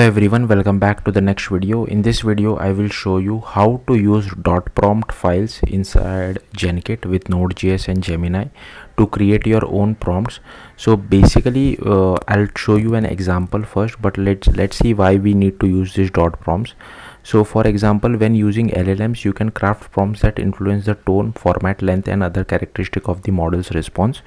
Hello everyone, welcome back to the next video. In this video I will show you how to use .prompt files inside Genkit with Node.js and Gemini to create your own prompts. So basically I'll show you an example first, but let's see why we need to use this prompts. So for example, when using LLMs, you can craft prompts that influence the tone, format, length and other characteristic of the model's response.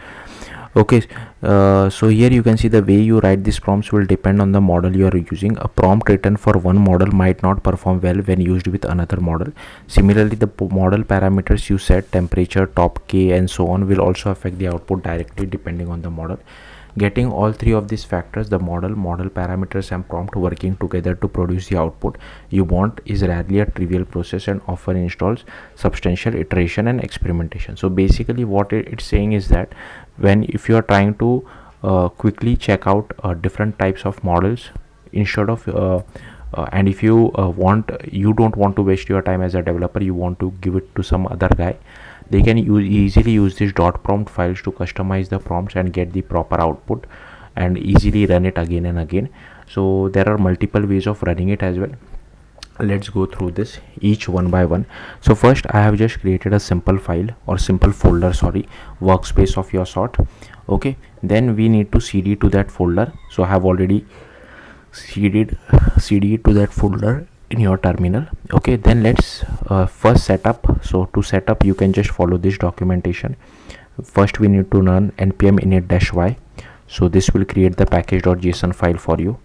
Okay, so here you can see the way you write these prompts will depend on the model you are using. A prompt written for one model might not perform well when used with another model. Similarly, the model parameters you set, temperature, top K and so on, will also affect the output directly depending on the model. Getting all three of these factors, the model parameters and prompt, working together to produce the output you want is rarely a trivial process and often installs substantial iteration and experimentation. So basically what it's saying is that if you are trying to quickly check out different types of models, instead of and if you don't want to waste your time as a developer, you want to give it to some other guy, they can easily use these .prompt files to customize the prompts and get the proper output and easily run it again and again. So there are multiple ways of running it as well. Let's go through this each one by one. So first I have just created a simple file or simple folder, workspace of your sort. Okay, then we need to cd to that folder. So I have already cd to that folder in your terminal. Okay, then let's first set up. So to set up, you can just follow this documentation. First we need to run npm init-y. So this will create the package.json file for you.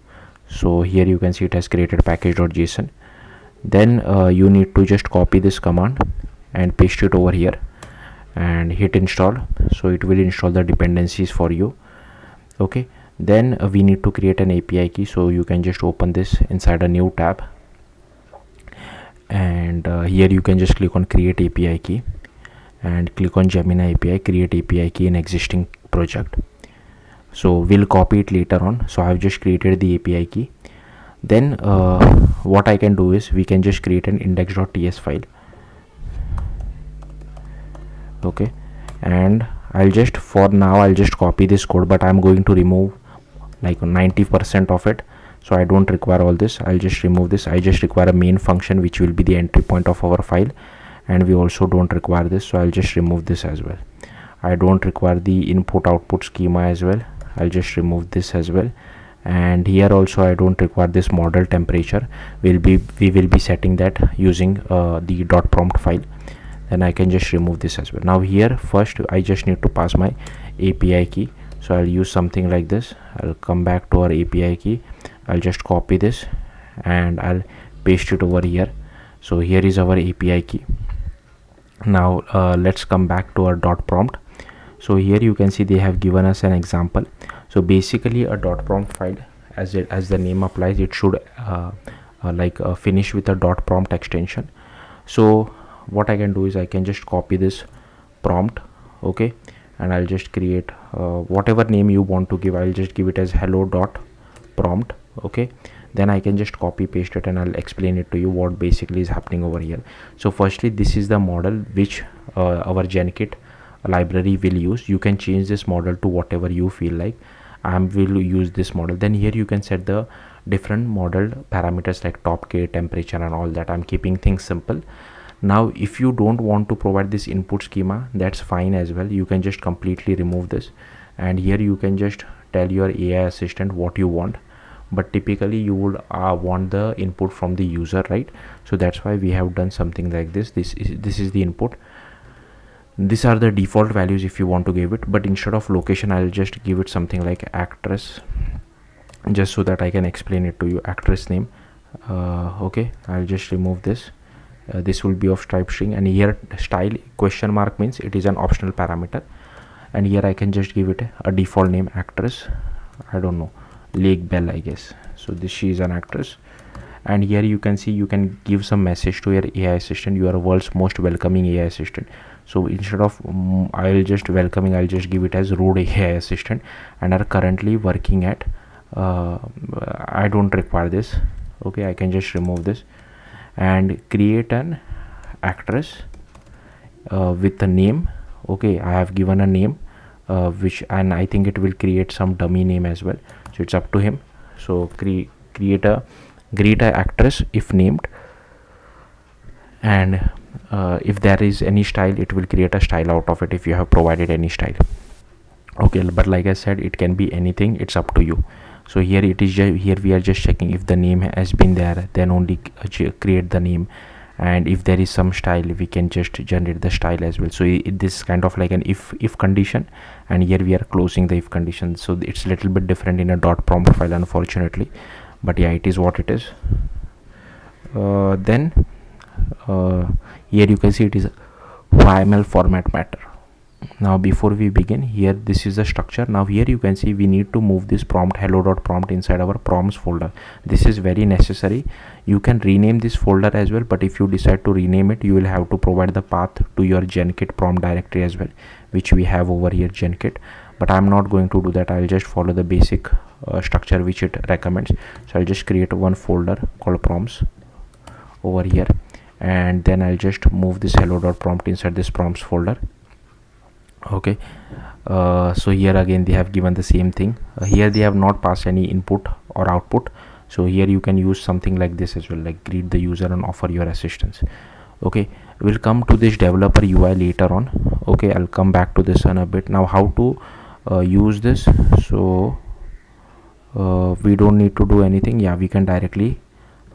So here you can see it has created package.json. Then you need to just copy this command and paste it over here and hit install. So it will install the dependencies for you. Okay, then we need to create an API key. So you can just open this inside a new tab, and here you can just click on create API key and click on Gemini API, create API key in existing project. So we'll copy it later on. So I've just created the API key. Then what I can do is we can just create an index.ts file. Okay, and I'll just copy this code, but I'm going to remove like 90% of it. So I don't require all this. I'll just remove this. I just require a main function which will be the entry point of our file, and we also don't require this. So I'll just remove this as well. I don't require the input output schema as well. I'll just remove this as well. And here also I don't require this model temperature. We will be setting that using the .prompt file. Then I can just remove this as well. Now here first I just need to pass my API key. So I'll use something like this. I'll come back to our API key. I'll just copy this and I'll paste it over here. So here is our API key. Now let's come back to our .prompt. So here you can see they have given us an example. So basically a .prompt file, as the name applies, it should finish with a .prompt extension. So what I can do is I can just copy this prompt. Okay, and I'll just create whatever name you want to give. I'll just give it as hello.prompt. Okay, then I can just copy paste it and I'll explain it to you what basically is happening over here. So firstly, this is the model which our Genkit library will use. You can change this model to whatever you feel like. I will use this model. Then here you can set the different model parameters like top K, temperature and all that. I'm keeping things simple. Now if you don't want to provide this input schema, that's fine as well. You can just completely remove this, and here you can just tell your AI assistant what you want, but typically you would want the input from the user, right? So that's why we have done something like this. This is the input. These are the default values if you want to give it, but instead of location I'll just give it something like actress, just so that I can explain it to you. Actress name. Okay, I'll just remove this. This will be of type string, and here style question mark means it is an optional parameter, and here I can just give it a default name, actress. I don't know, Lake Bell I guess. So she is an actress. And here you can see you can give some message to your AI assistant. You are world's most welcoming AI assistant. So instead of I'll just give it as rude AI assistant, and are currently working at I don't require this. Okay, I can just remove this and create an actress with a name. Okay, I have given a name and I think it will create some dummy name as well. So it's up to him. So create a actress if named, and if there is any style, it will create a style out of it if you have provided any style. Okay, but like I said, it can be anything, it's up to you. So here it is, here we are just checking if the name has been there, then only create the name, and if there is some style, we can just generate the style as well. So this is kind of like an if condition, and here we are closing the if condition. So it's a little bit different in a .prompt file, unfortunately, but yeah, it is what it is. Then here you can see it is YML format matter. Now before we begin, here this is the structure. Now here you can see we need to move this prompt hello.prompt inside our prompts folder. This is very necessary. You can rename this folder as well, but if you decide to rename it, you will have to provide the path to your Genkit prompt directory as well, which we have over here, Genkit. But I'm not going to do that. I'll just follow the basic structure which it recommends. So I'll just create one folder called prompts over here, and then I'll just move this hello.prompt inside this prompts folder. Okay, so here again they have given the same thing. Here they have not passed any input or output, so here you can use something like this as well, like greet the user and offer your assistance. Okay, we'll come to this developer UI later on. Okay, I'll come back to this in a bit. Now how to use this? So we don't need to do anything. Yeah, we can directly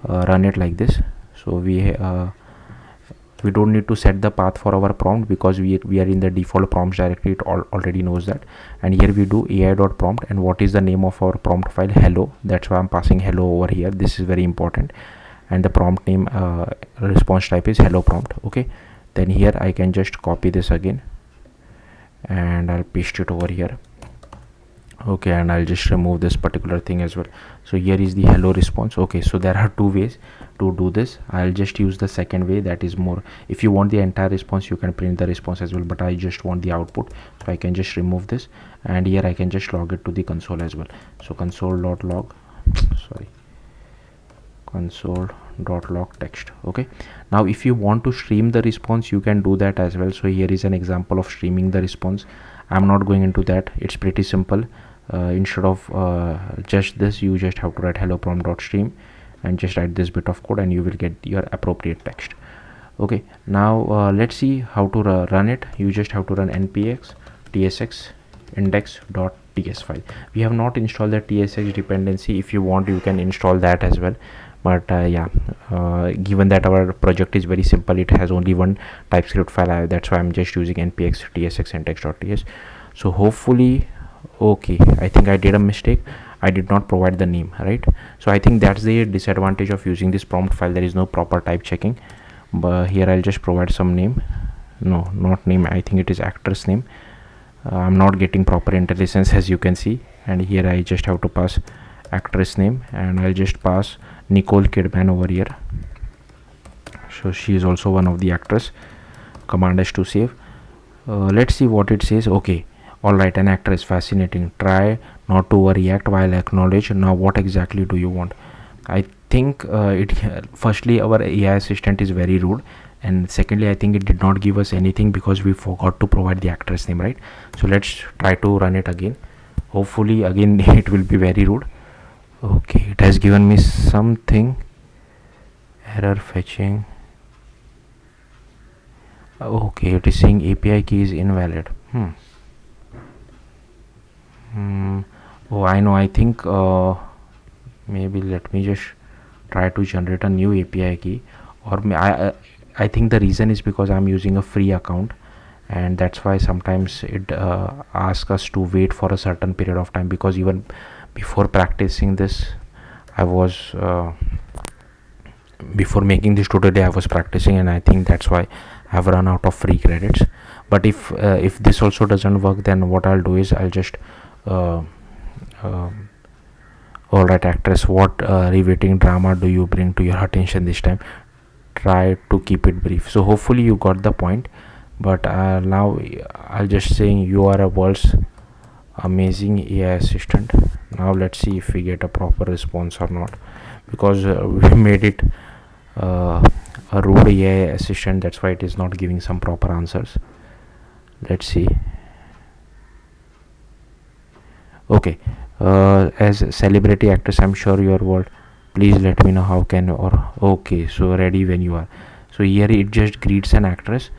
run it like this. So we don't need to set the path for our prompt because we are in the default prompts directory. It already knows that. And here we do ai.prompt, and what is the name of our prompt file? Hello. That's why I'm passing hello over here. This is very important. And the prompt name response type is hello prompt. Okay, then here I can just copy this again and I'll paste it over here. Okay, and I'll just remove this particular thing as well. So here is the hello response. Okay, so there are two ways to do this. I'll just use the second way, that is more, if you want the entire response, you can print the response as well, but I just want the output, so I can just remove this, and here I can just log it to the console as well. So console.log text. Okay, now if you want to stream the response, you can do that as well. So here is an example of streaming the response. I'm not going into that. It's pretty simple. Instead of just this, you just have to write hello prompt.stream and just write this bit of code, and you will get your appropriate text. Okay, now let's see how to run it. You just have to run npx tsx index.ts file. We have not installed the tsx dependency. If you want, you can install that as well, but given that our project is very simple, it has only one TypeScript file, that's why I'm just using npx tsx index.ts. So hopefully, okay, I think I did a mistake. I did not provide the name, right? So I think that's the disadvantage of using this prompt file. There is no proper type checking. But here I'll just provide some name. No, not name, I think it is actress name. I'm not getting proper IntelliSense, as you can see, and here I just have to pass actress name, and I'll just pass Nicole Kidman over here. So she is also one of the actors. Command is to save. Let's see what it says. Okay, all right, an actress, fascinating. Try not to overreact while acknowledge. Now what exactly do you want? I think firstly, our AI assistant is very rude, and secondly, I think it did not give us anything because we forgot to provide the actress name, right? So let's try to run it again. Hopefully again it will be very rude. Okay, it has given me something. Error fetching. Okay, it is saying API key is invalid. Oh, I know. I think maybe let me just try to generate a new API key, or I think the reason is because I'm using a free account, and that's why sometimes it asks us to wait for a certain period of time, because even before practicing this, I was before making this tutorial I was practicing, and I think that's why I have run out of free credits. But if this also doesn't work, then what I'll do is I'll just alright, actress, what riveting drama do you bring to your attention this time? Try to keep it brief. So hopefully you got the point, but now I'll just saying you are a world's amazing AI assistant. Now let's see if we get a proper response or not, because we made it a rude AI assistant, that's why it is not giving some proper answers. Let's see. Okay, as celebrity actress, I'm sure your world please let me know how can, or okay, so ready when you are. So here it just greets an actress.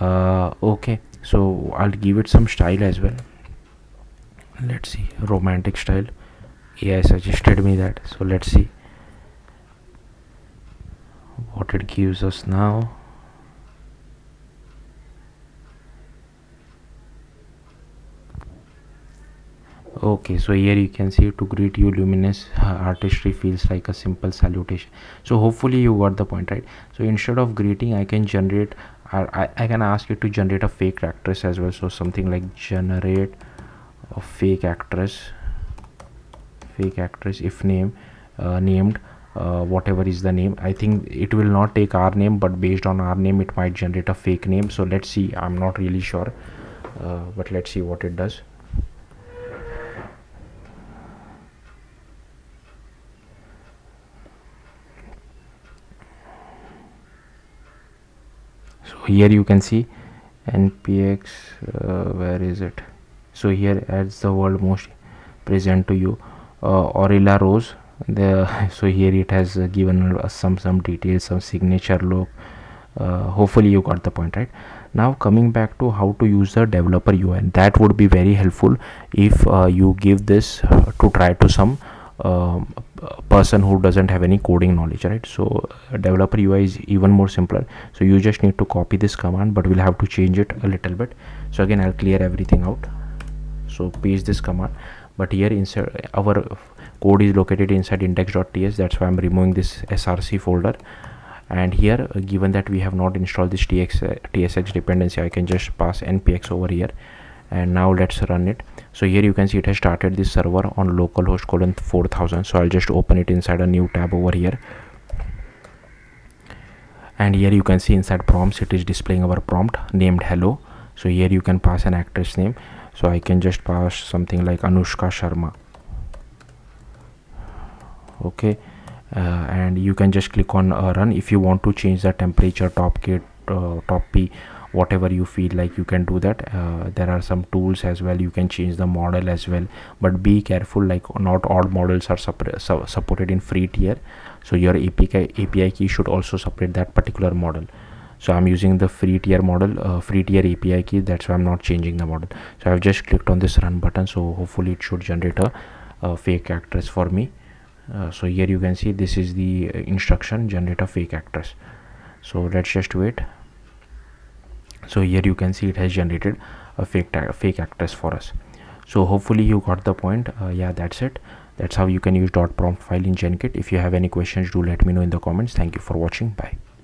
Okay, so I'll give it some style as well. Let's see, romantic style. AI suggested me that, so let's see what it gives us now. Okay, so here you can see, to greet you luminous artistry feels like a simple salutation. So hopefully you got the point, right? So instead of greeting, I can generate, I can ask it to generate a fake actress as well. So something like generate a fake actress if named whatever is the name. I think it will not take our name, but based on our name it might generate a fake name. So let's see, I'm not really sure, but let's see what it does. So here you can see npx, where is it? So here adds the world most present to you, Orilla Rose. So here it has given us some details, some signature look. Hopefully you got the point, right? Now coming back to how to use the developer UI, that would be very helpful if you give this to try to some person who doesn't have any coding knowledge, right? So developer UI is even more simpler. So you just need to copy this command, but we'll have to change it a little bit. So again, I'll clear everything out. So paste this command, but here inside our code is located inside index.ts. That's why I'm removing this src folder. And here given that we have not installed this tsx dependency, I can just pass npx over here, and now let's run it. So here you can see it has started this server on localhost /4000. so I'll just open it inside a new tab over here, and here you can see inside prompts it is displaying our prompt named hello. So here you can pass an actress name. So I can just pass something like Anushka Sharma. Okay, and you can just click on run. If you want to change the temperature, top K, top P, whatever you feel like, you can do that. There are some tools as well, you can change the model as well, but be careful, like not all models are supported in free tier. So your API key should also support that particular model. So I'm using the free tier model, free tier API key. That's why I'm not changing the model. So I've just clicked on this run button. So hopefully it should generate a fake actress for me. So here you can see this is the instruction, generate a fake actress. So let's just wait. So here you can see it has generated a fake actress for us. So hopefully you got the point. Yeah, that's it. That's how you can use .prompt file in Genkit. If you have any questions, do let me know in the comments. Thank you for watching. Bye.